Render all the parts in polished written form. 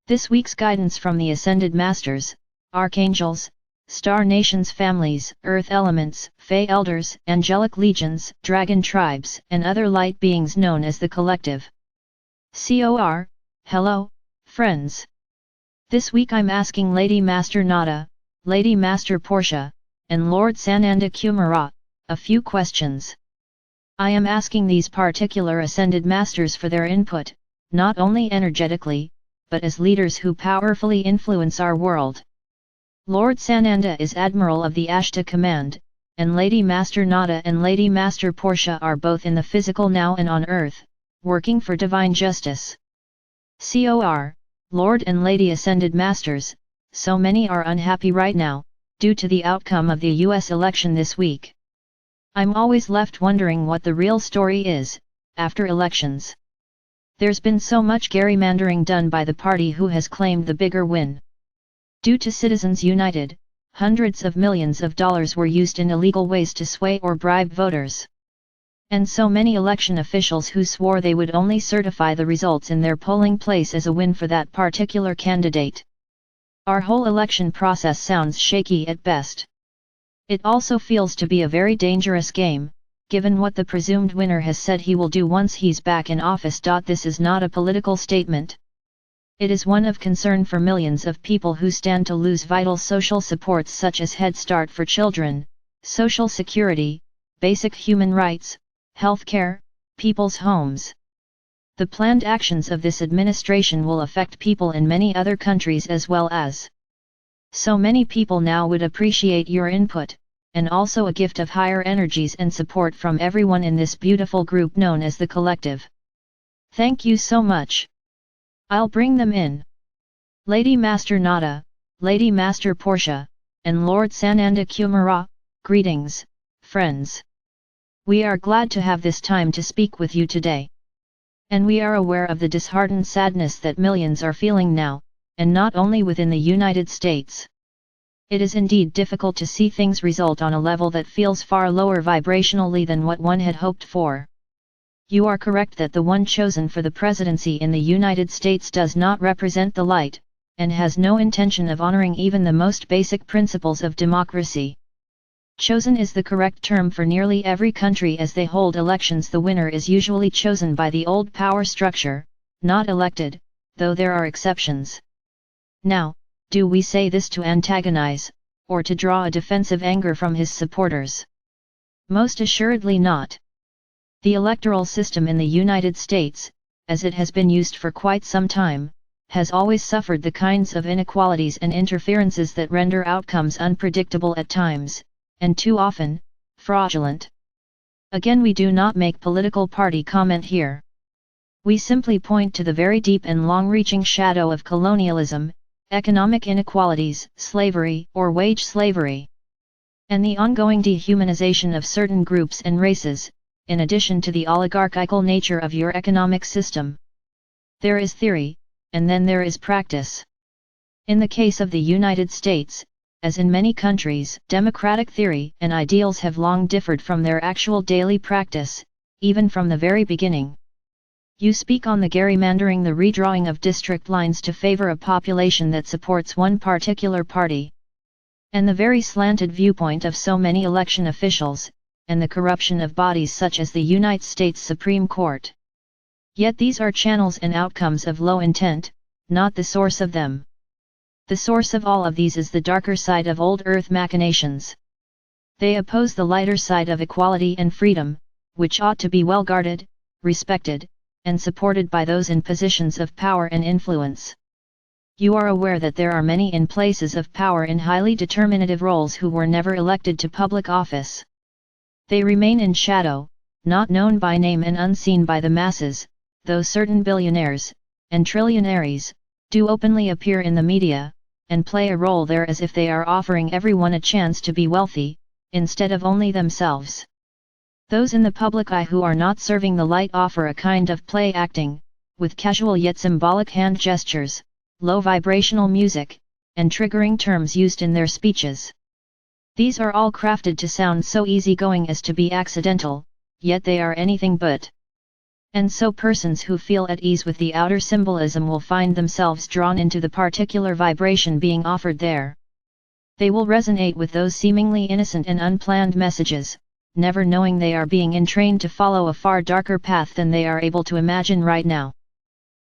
This week's guidance from the Ascended Masters, Archangels, Star Nations families, Earth elements, Fey elders, angelic legions, dragon tribes, and other light beings known as the Collective. COR, hello, friends. This week I'm asking Lady Master Nada, Lady Master Portia, and Lord Sananda Kumara, a few questions. I am asking these particular Ascended Masters for their input, not only energetically, but as leaders who powerfully influence our world. Lord Sananda is Admiral of the Ashta Command, and Lady Master Nada and Lady Master Portia are both in the physical now and on Earth, working for divine justice. COR, Lord and Lady Ascended Masters, so many are unhappy right now, due to the outcome of the US election this week. I'm always left wondering what the real story is, after elections. There's been so much gerrymandering done by the party who has claimed the bigger win. Due to Citizens United, hundreds of millions of dollars were used in illegal ways to sway or bribe voters. And so many election officials who swore they would only certify the results in their polling place as a win for that particular candidate. Our whole election process sounds shaky at best. It also feels to be a very dangerous game, given what the presumed winner has said he will do once he's back in office. This is not a political statement. It is one of concern for millions of people who stand to lose vital social supports such as Head Start for children, Social Security, basic human rights, healthcare, people's homes. The planned actions of this administration will affect people in many other countries as well as. So many people now would appreciate your input, and also a gift of higher energies and support from everyone in this beautiful group known as the Collective. Thank you so much. I'll bring them in. Lady Master Nada, Lady Master Portia, and Lord Sananda Kumara, greetings, friends. We are glad to have this time to speak with you today. And we are aware of the disheartened sadness that millions are feeling now, and not only within the United States. It is indeed difficult to see things result on a level that feels far lower vibrationally than what one had hoped for. You are correct that the one chosen for the presidency in the United States does not represent the light, and has no intention of honoring even the most basic principles of democracy. Chosen is the correct term for nearly every country as they hold elections. The winner is usually chosen by the old power structure, not elected, though there are exceptions. Now, do we say this to antagonize, or to draw a defensive anger from his supporters? Most assuredly not. The electoral system in the United States, as it has been used for quite some time, has always suffered the kinds of inequalities and interferences that render outcomes unpredictable at times, and too often, fraudulent. Again, we do not make political party comment here. We simply point to the very deep and long-reaching shadow of colonialism, economic inequalities, slavery or wage slavery, and the ongoing dehumanization of certain groups and races, in addition to the oligarchical nature of your economic system. There is theory, and then there is practice. In the case of the United States, as in many countries, democratic theory and ideals have long differed from their actual daily practice, even from the very beginning. You speak on the gerrymandering, the redrawing of district lines to favor a population that supports one particular party, and the very slanted viewpoint of so many election officials, and the corruption of bodies such as the United States Supreme Court. Yet these are channels and outcomes of low intent, not the source of them. The source of all of these is the darker side of old earth machinations. They oppose the lighter side of equality and freedom, which ought to be well guarded, respected, and supported by those in positions of power and influence. You are aware that there are many in places of power in highly determinative roles who were never elected to public office. They remain in shadow, not known by name and unseen by the masses, though certain billionaires, and trillionaires, do openly appear in the media, and play a role there as if they are offering everyone a chance to be wealthy, instead of only themselves. Those in the public eye who are not serving the light offer a kind of play acting, with casual yet symbolic hand gestures, low vibrational music, and triggering terms used in their speeches. These are all crafted to sound so easygoing as to be accidental, yet they are anything but. And so persons who feel at ease with the outer symbolism will find themselves drawn into the particular vibration being offered there. They will resonate with those seemingly innocent and unplanned messages, never knowing they are being entrained to follow a far darker path than they are able to imagine right now.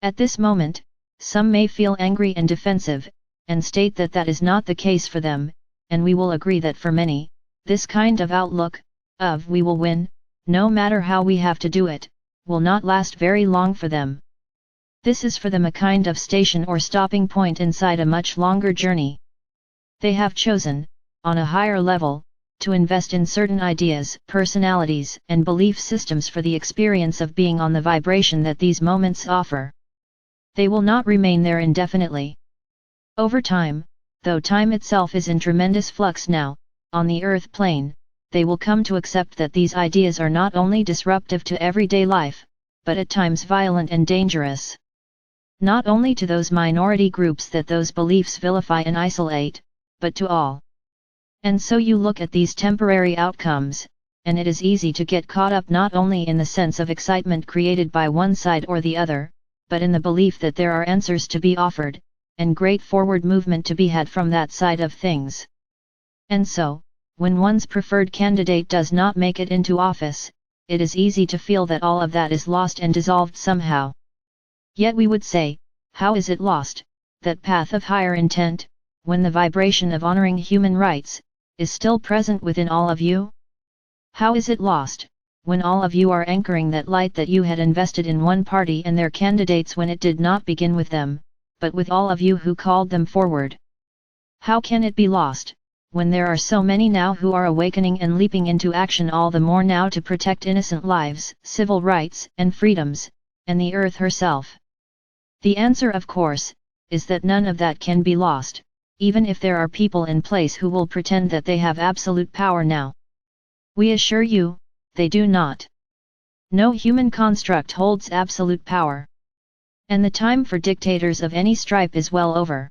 At this moment, some may feel angry and defensive, and state that that is not the case for them, and we will agree that for many, this kind of outlook, of "we will win, no matter how we have to do it," will not last very long for them. This is for them a kind of station or stopping point inside a much longer journey. They have chosen, on a higher level, to invest in certain ideas, personalities, and belief systems for the experience of being on the vibration that these moments offer. They will not remain there indefinitely. Over time, though time itself is in tremendous flux now, on the earth plane, they will come to accept that these ideas are not only disruptive to everyday life, but at times violent and dangerous. Not only to those minority groups that those beliefs vilify and isolate, but to all. And so you look at these temporary outcomes, and it is easy to get caught up not only in the sense of excitement created by one side or the other, but in the belief that there are answers to be offered, and great forward movement to be had from that side of things. And so, when one's preferred candidate does not make it into office, it is easy to feel that all of that is lost and dissolved somehow. Yet we would say, how is it lost, that path of higher intent, when the vibration of honoring human rights is still present within all of you? How is it lost, when all of you are anchoring that light that you had invested in one party and their candidates when it did not begin with them, but with all of you who called them forward? How can it be lost, when there are so many now who are awakening and leaping into action all the more now to protect innocent lives, civil rights and freedoms, and the earth herself? The answer, of course, is that none of that can be lost, even if there are people in place who will pretend that they have absolute power now. We assure you, they do not. No human construct holds absolute power. And the time for dictators of any stripe is well over.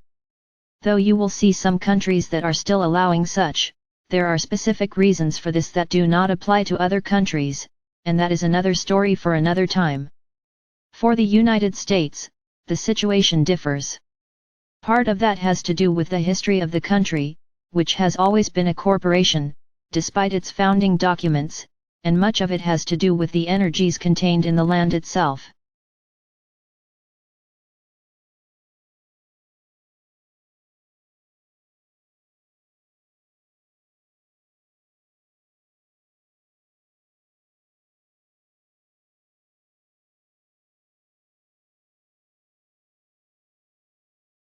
Though you will see some countries that are still allowing such, there are specific reasons for this that do not apply to other countries, and that is another story for another time. For the United States, the situation differs. Part of that has to do with the history of the country, which has always been a corporation, despite its founding documents, and much of it has to do with the energies contained in the land itself.